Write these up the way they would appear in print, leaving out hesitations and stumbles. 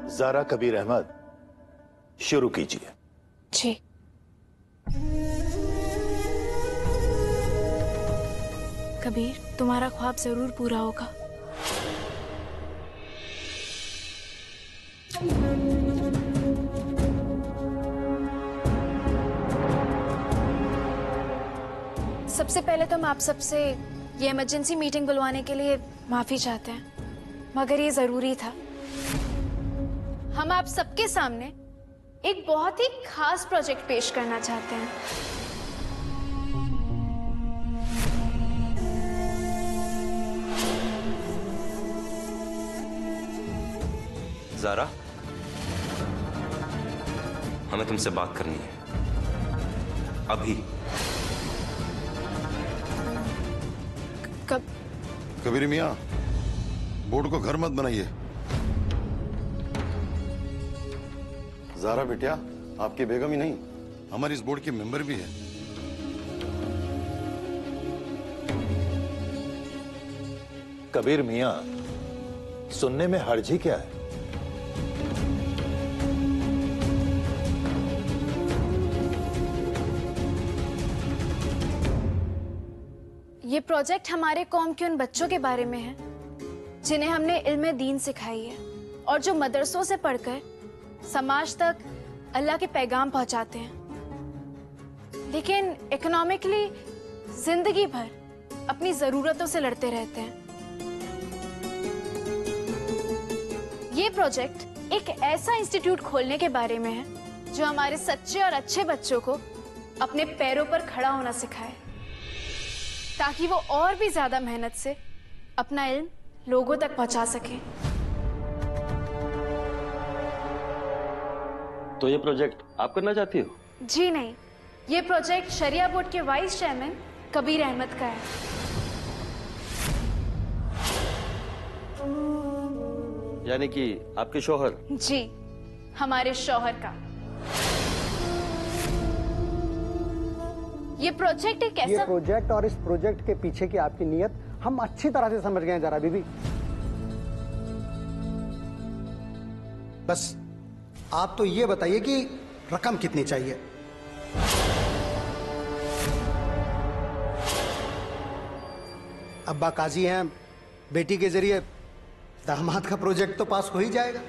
ज़ारा कबीर अहमद, शुरू कीजिए। जी। कबीर, तुम्हारा ख्वाब जरूर पूरा होगा। सबसे पहले तो हम आप सबसे ये इमरजेंसी मीटिंग बुलवाने के लिए माफी चाहते हैं, मगर ये जरूरी था। हम आप सबके सामने एक बहुत ही खास प्रोजेक्ट पेश करना चाहते हैं। ज़ारा, हमें तुमसे बात करनी है अभी। कब? कबीर मियाँ, बोर्ड को घर मत बनाइए। ज़ारा बिटिया, आपकी बेगम ही नहीं, हमारी इस बोर्ड के मेंबर भी है। कबीर मियाँ, सुनने में हर्ज ही क्या है? ये प्रोजेक्ट हमारे कौम के उन बच्चों के बारे में है जिन्हें हमने इल्म दीन सिखाई है और जो मदरसों से पढ़कर समाज तक अल्लाह के पैगाम पहुंचाते हैं, लेकिन इकोनॉमिकली जिंदगी भर अपनी जरूरतों से लड़ते रहते हैं। ये प्रोजेक्ट एक ऐसा इंस्टीट्यूट खोलने के बारे में है जो हमारे सच्चे और अच्छे बच्चों को अपने पैरों पर खड़ा होना सिखाए, ताकि वो और भी ज्यादा मेहनत से अपना इल्म लोगों तक पहुंचा सके। तो ये प्रोजेक्ट आप करना चाहती हो? जी नहीं, ये प्रोजेक्ट शरिया बोर्ड के वाइस चेयरमैन कबीर अहमद का है। यानी कि आपके शौहर? जी, हमारे शौहर का। ये प्रोजेक्ट एक ऐसा ये प्रोजेक्ट और इस प्रोजेक्ट के पीछे की आपकी नीयत हम अच्छी तरह से समझ गए हैं ज़ारा बीबी। बस आप तो ये बताइए कि रकम कितनी चाहिए। अब्बा काजी हैं, बेटी के जरिए दामाद का प्रोजेक्ट तो पास हो ही जाएगा।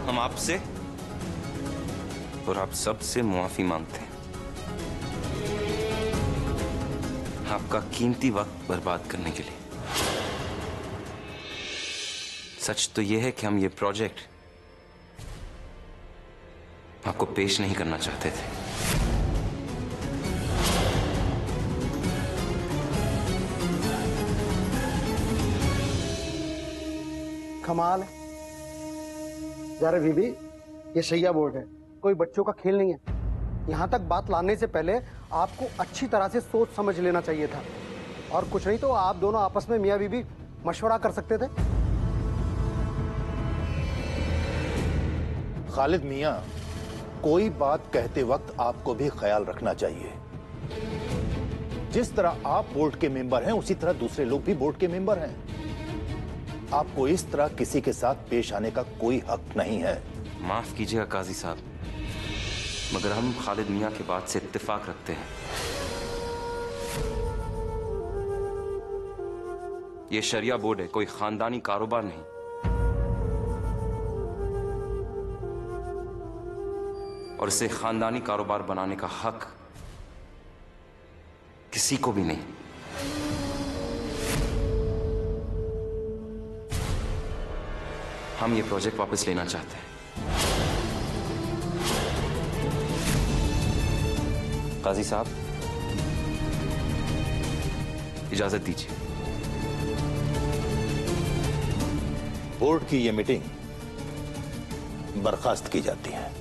हम आपसे और आप सबसे मुआफी मांगते हैं आपका कीमती वक्त बर्बाद करने के लिए। सच तो यह है कि हम ये प्रोजेक्ट आपको पेश नहीं करना चाहते थे। कमाल है ज़ारा बीबी, ये शैया बोर्ड है, कोई बच्चों का खेल नहीं है। यहाँ तक बात लाने से पहले आपको अच्छी तरह से सोच समझ लेना चाहिए था, और कुछ नहीं तो आप दोनों आपस में मियाँ बीबी मशवरा कर सकते थे। खालिद मियाँ, कोई बात कहते वक्त आपको भी ख्याल रखना चाहिए। जिस तरह आप बोर्ड के मेंबर हैं, उसी तरह दूसरे लोग भी बोर्ड के मेंबर हैं। आपको इस तरह किसी के साथ पेश आने का कोई हक नहीं है। माफ कीजिएगा काजी साहब, मगर हम खालिद मियाँ की बात से इत्तेफाक रखते हैं। ये शरिया बोर्ड है, कोई खानदानी कारोबार नहीं। और इसे खानदानी कारोबार बनाने का हक किसी को भी नहीं। हम ये प्रोजेक्ट वापस लेना चाहते हैं। काजी साहब, इजाजत दीजिए। बोर्ड की ये मीटिंग बर्खास्त की जाती है।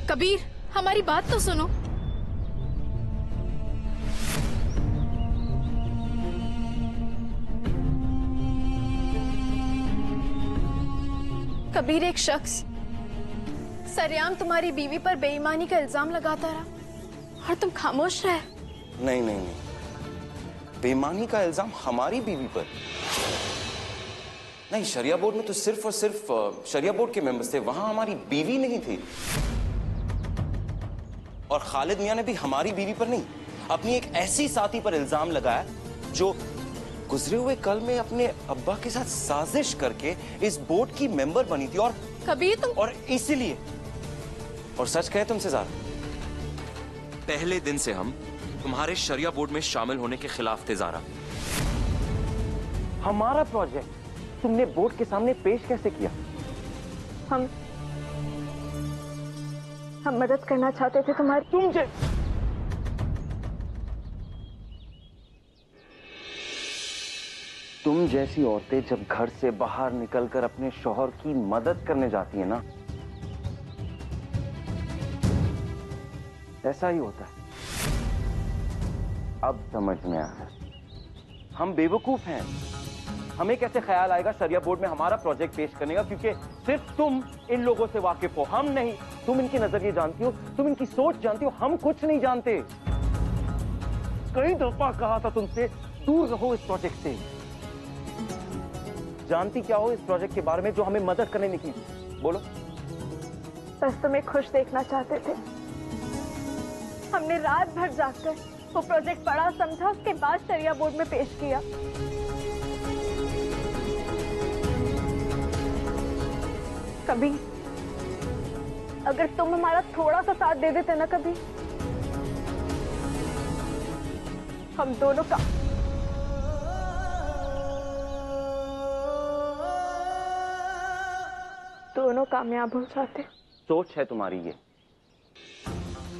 कबीर, हमारी बात तो सुनो। कबीर, एक शख्स सरेआम तुम्हारी बीवी पर बेईमानी का इल्जाम लगाता रहा और तुम खामोश रहे। नहीं नहीं नहीं, बेईमानी का इल्जाम हमारी बीवी पर नहीं। शरिया बोर्ड में तो सिर्फ और सिर्फ शरिया बोर्ड के मेंबर्स थे, वहां हमारी बीवी नहीं थी। और खालिद मियां ने भी हमारी बीवी पर नहीं, अपनी एक ऐसी साथी पर इल्जाम लगाया जो गुजरे हुए कल में अपने अब्बा के साथ साजिश करके इस बोर्ड की मेंबर बनी थी। और कबीर, तुम और इसीलिए, और सच कहे तुमसे ज़ारा, पहले दिन से हम तुम्हारे शरिया बोर्ड में शामिल होने के खिलाफ थे ज़ारा। हमारा प्रोजेक्ट तुमने बोर्ड के सामने पेश कैसे किया? हम मदद करना चाहते थे तुम्हारी। तुम जैसी औरतें जब घर से बाहर निकलकर अपने शौहर की मदद करने जाती है ना, ऐसा ही होता है। अब समझ में आ रहा है, हम बेवकूफ हैं। हमें कैसे ख्याल आएगा शरिया बोर्ड में हमारा प्रोजेक्ट पेश करने का, क्योंकि सिर्फ तुम इन लोगों से वाकिफ हो, हम नहीं। तुम इनके नजरिए जानती हो, तुम इनकी सोच जानती हो, हम कुछ नहीं जानते। कई दफा कहा था तुमसे, दूर रहो इस प्रोजेक्ट से। जानती क्या हो इस प्रोजेक्ट के बारे में जो हमें मदद करने निकली थी? बोलो। बस तुम्हें खुश देखना चाहते थे। हमने रात भर जागकर वो प्रोजेक्ट पढ़ा, समझा, उसके बाद शरिया बोर्ड में पेश किया। कभी अगर तुम हमारा थोड़ा सा साथ दे देते ना, कभी हम दोनों कामयाब हो जाते। सोच है तुम्हारी ये।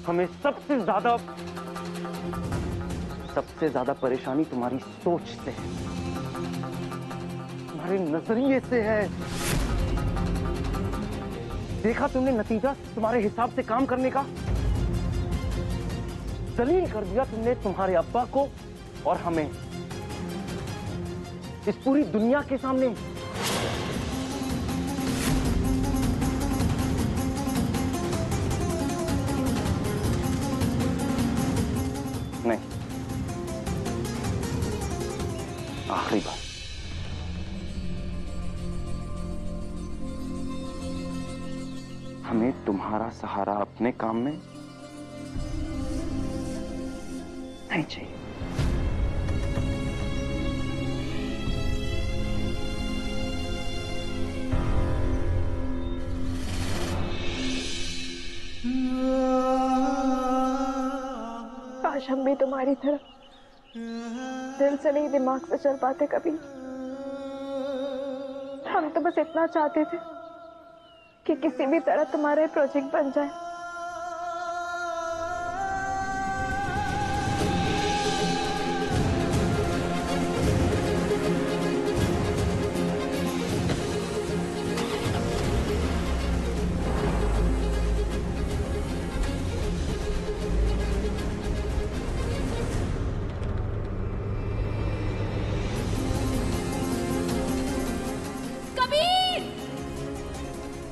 हमें सबसे ज्यादा परेशानी तुम्हारी सोच से है, तुम्हारे नजरिए से है। देखा तुमने नतीजा तुम्हारे हिसाब से काम करने का? जलील कर दिया तुमने तुम्हारे अब्बा को और हमें इस पूरी दुनिया के सामने। नहीं, आखिरी बात, हमें तुम्हारा सहारा अपने काम में नहीं चाहिए। काश हम भी तुम्हारी तरह दिल से नहीं दिमाग से चल पाते कभी। हम तो बस इतना चाहते थे कि किसी भी तरह तुम्हारा प्रोजेक्ट बन जाए।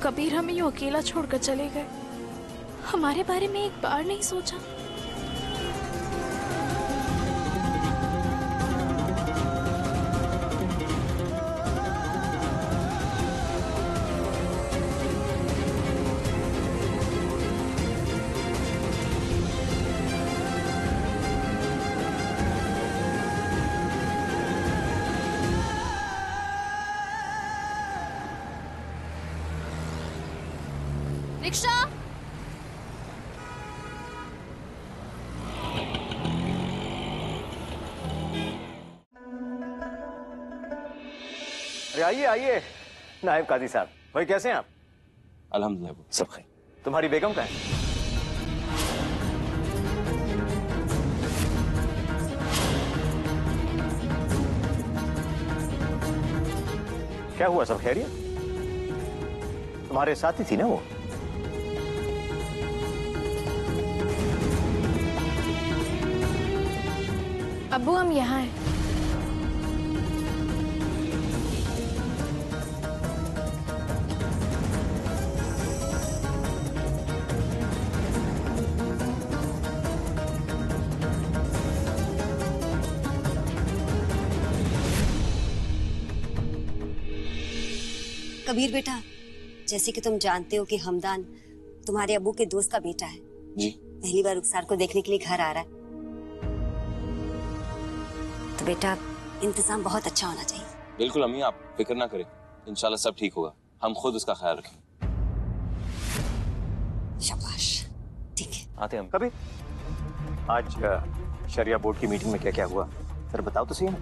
कबीर हमें यूं अकेला छोड़कर चले गए, हमारे बारे में एक बार नहीं सोचा। रिक्शा, अरे आइए आइए नायब काजी साहब। भाई कैसे हैं आप? अल्हम्दुलिल्लाह, सब खैर। तुम्हारी बेगम का है? क्या हुआ, सब खैरियत? तुम्हारे साथी थी ना वो? अब्बू हम यहाँ हैं। कबीर बेटा, जैसे कि तुम जानते हो कि हमदान तुम्हारे अब्बू के दोस्त का बेटा है। जी। पहली बार रुखसार को देखने के लिए घर आ रहा है, तो बेटा इंतजाम बहुत अच्छा होना चाहिए। बिल्कुल अम्मी, आप फिक्र ना करें, इंशाल्लाह सब ठीक होगा। हम खुद उसका ख्याल रखें। शाबाश, ठीक है। आते हैं हम। कबीर, आज शरिया बोर्ड की मीटिंग में क्या क्या हुआ, सर बताओ तो सही ना।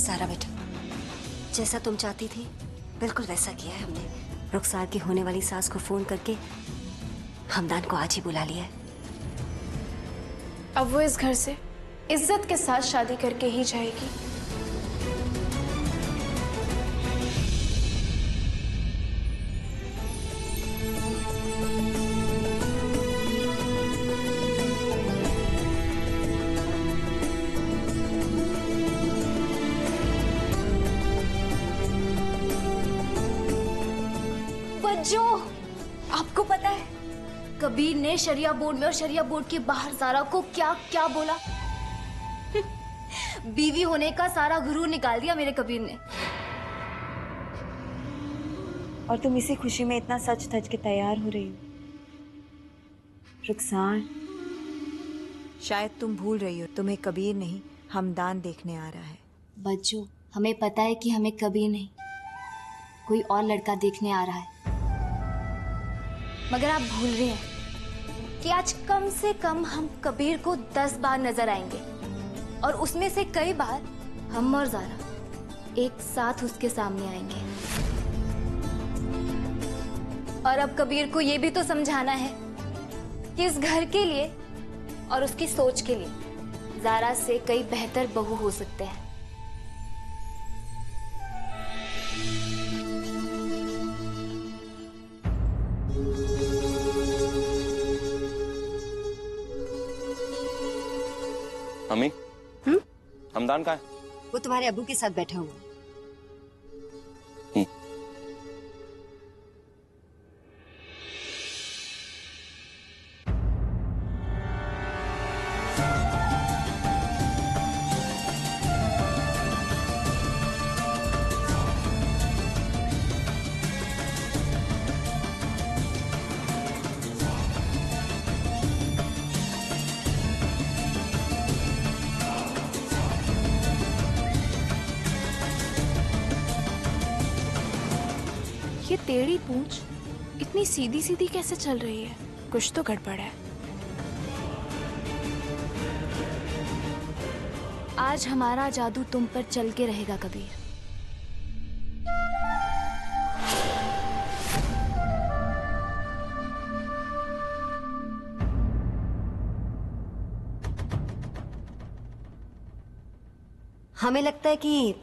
सारा बेटा, जैसा तुम चाहती थी बिल्कुल वैसा किया है हमने। रुखसार की होने वाली सास को फोन करके हमदान को आज ही बुला लिया है। अब वो इस घर से इज्जत के साथ शादी करके ही जाएगी। बच्चों, आपको पता है कबीर ने शरिया बोर्ड में और शरिया बोर्ड के बाहर ज़ारा को क्या क्या बोला? बीवी होने का सारा गुरूर निकाल दिया मेरे कबीर ने। और तुम इसी खुशी में इतना सच धज के तैयार हो रही हो। रुखसार, शायद तुम भूल रही हो, तुम्हें कबीर नहीं हमदान देखने आ रहा है। बच्चों, हमें पता है कि हमें कबीर नहीं कोई और लड़का देखने आ रहा है, मगर आप भूल रहे हैं कि आज कम से कम हम कबीर को 10 बार नजर आएंगे और उसमें से कई बार हम और ज़ारा एक साथ उसके सामने आएंगे। और अब कबीर को ये भी तो समझाना है कि इस घर के लिए और उसकी सोच के लिए ज़ारा से कई बेहतर बहू हो सकते हैं। अम्मी, हमदान कहाँ है? वो तुम्हारे अब्बू के साथ बैठा हुआ। ये टेढ़ी पूंछ इतनी सीधी सीधी कैसे चल रही है? कुछ तो गड़बड़ है। आज हमारा जादू तुम पर चल के रहेगा कबीर। हमें लगता है कि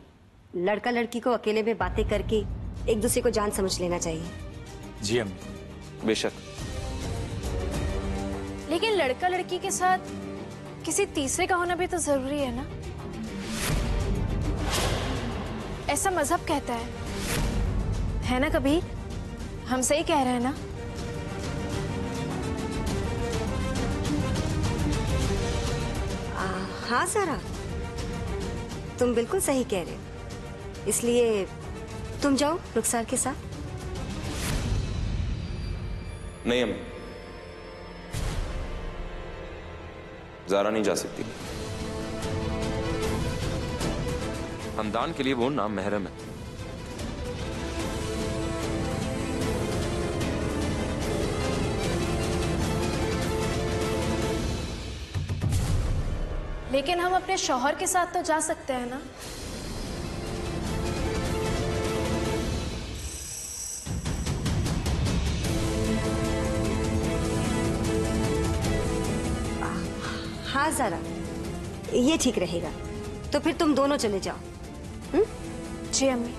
लड़का लड़की को अकेले में बातें करके एक दूसरे को जान समझ लेना चाहिए। जी अम्मी। बेशक, लेकिन लड़का लड़की के साथ किसी तीसरे का होना भी तो जरूरी है ना? ऐसा मजहब कहता है ना कबीर? हम सही कह रहे हैं ना? हाँ सारा, तुम बिल्कुल सही कह रहे हो। इसलिए तुम जाओ रुखसार के साथ। नहीं अम्मी, ज़ारा नहीं जा सकती। हमदान के लिए वो नाम महरम है। लेकिन हम अपने शौहर के साथ तो जा सकते हैं ना? हाँ ज़ारा, ये ठीक रहेगा। तो फिर तुम दोनों चले जाओ। जी अम्मी।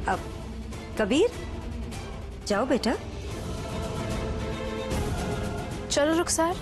अब कबीर, जाओ बेटा। चलो रुखसार।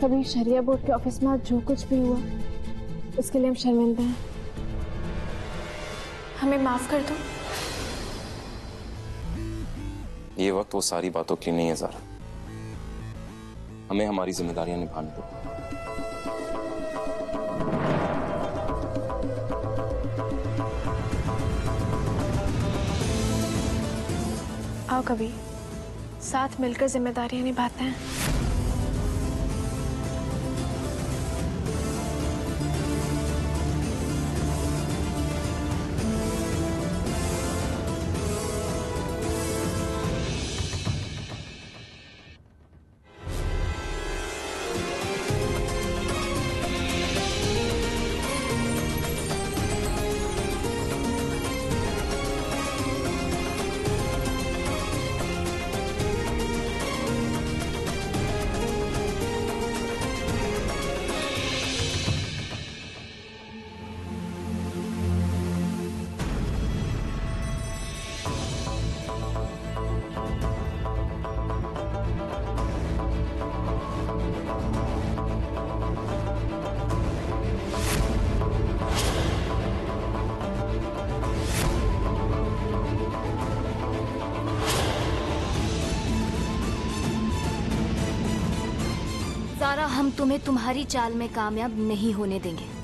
कभी शरिया बोर्ड के ऑफिस में आज जो कुछ भी हुआ उसके लिए हम शर्मिंदा हैं। हमें माफ कर दो। ये वक्त वो सारी बातों के लिए नहीं है ज़ारा, हमें हमारी जिम्मेदारियां निभाने दो। आओ कभी साथ मिलकर जिम्मेदारियां निभाते हैं। ज़ारा, हम तुम्हें तुम्हारी चाल में कामयाब नहीं होने देंगे।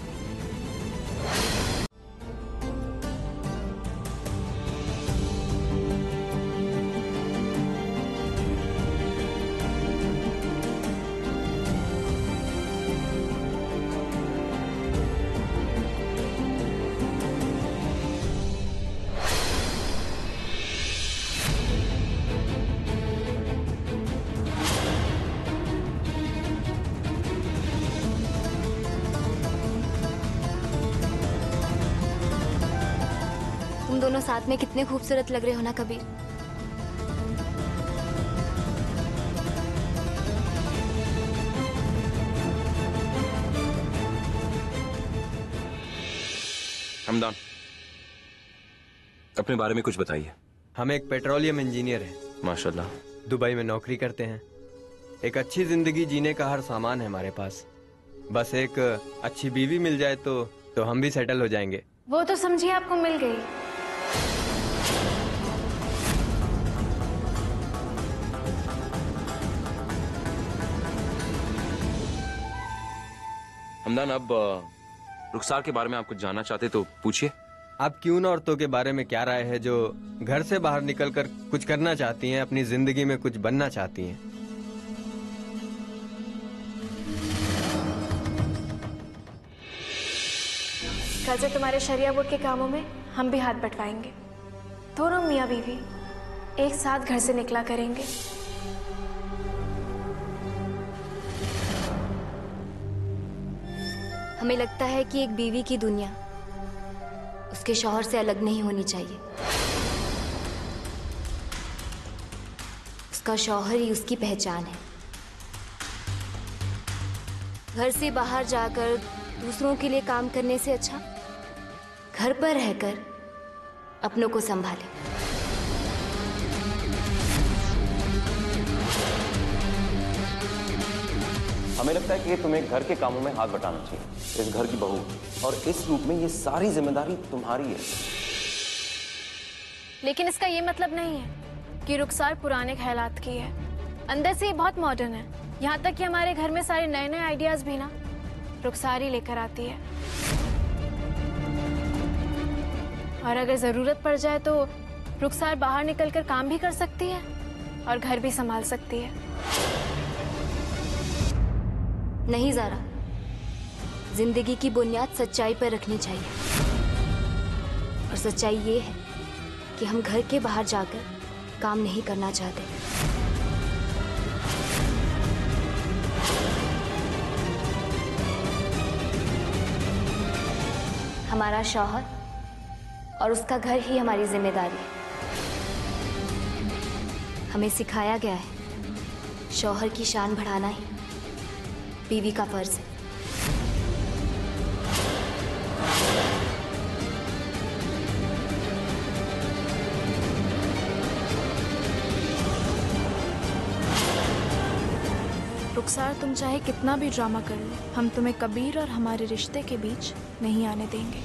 तुम दोनों साथ में कितने खूबसूरत लग रहे हो ना कबीर। हमदान, अपने बारे में कुछ बताइए। हम एक पेट्रोलियम इंजीनियर हैं। माशाल्लाह। दुबई में नौकरी करते हैं। एक अच्छी जिंदगी जीने का हर सामान है हमारे पास। बस एक अच्छी बीवी मिल जाए तो हम भी सेटल हो जाएंगे। वो तो समझिए आपको मिल गई। हमदान, अब रुखसार के बारे में आप कुछ जानना चाहते तो पूछिए। आप क्यों न औरतों के बारे में क्या राय है जो घर से बाहर निकलकर कुछ करना चाहती हैं, अपनी जिंदगी में कुछ बनना चाहती हैं? कल से तुम्हारे शरिया बोर्ड के कामों में हम भी हाथ बंटवाएंगे। दोनों मियाँ बीवी एक साथ घर से निकला करेंगे। हमें लगता है कि एक बीवी की दुनिया उसके शौहर से अलग नहीं होनी चाहिए। उसका शौहर ही उसकी पहचान है। घर से बाहर जाकर दूसरों के लिए काम करने से अच्छा घर पर रहकर अपनों को संभाले। हमें लगता है कि तुम्हें घर के कामों में हाथ बटाना चाहिए। इस घर की बहू और इस रूप में ये सारी जिम्मेदारी तुम्हारी है। लेकिन इसका ये मतलब नहीं है कि रुखसार पुराने ख्यालात की है। अंदर से ये बहुत मॉडर्न है। यहाँ तक कि हमारे घर में सारे नए नए आइडियाज भी ना रुखसार ही लेकर आती है। और अगर जरूरत पड़ जाए तो रुखसार बाहर निकलकर काम भी कर सकती है और घर भी संभाल सकती है। नहीं ज़ारा, जिंदगी की बुनियाद सच्चाई पर रखनी चाहिए। और सच्चाई ये है कि हम घर के बाहर जाकर काम नहीं करना चाहते। हमारा शौहर और उसका घर ही हमारी जिम्मेदारी है। हमें सिखाया गया है शौहर की शान बढ़ाना ही बीवी का फर्ज है। रुखसार, तुम चाहे कितना भी ड्रामा कर लो, हम तुम्हें कबीर और हमारे रिश्ते के बीच नहीं आने देंगे।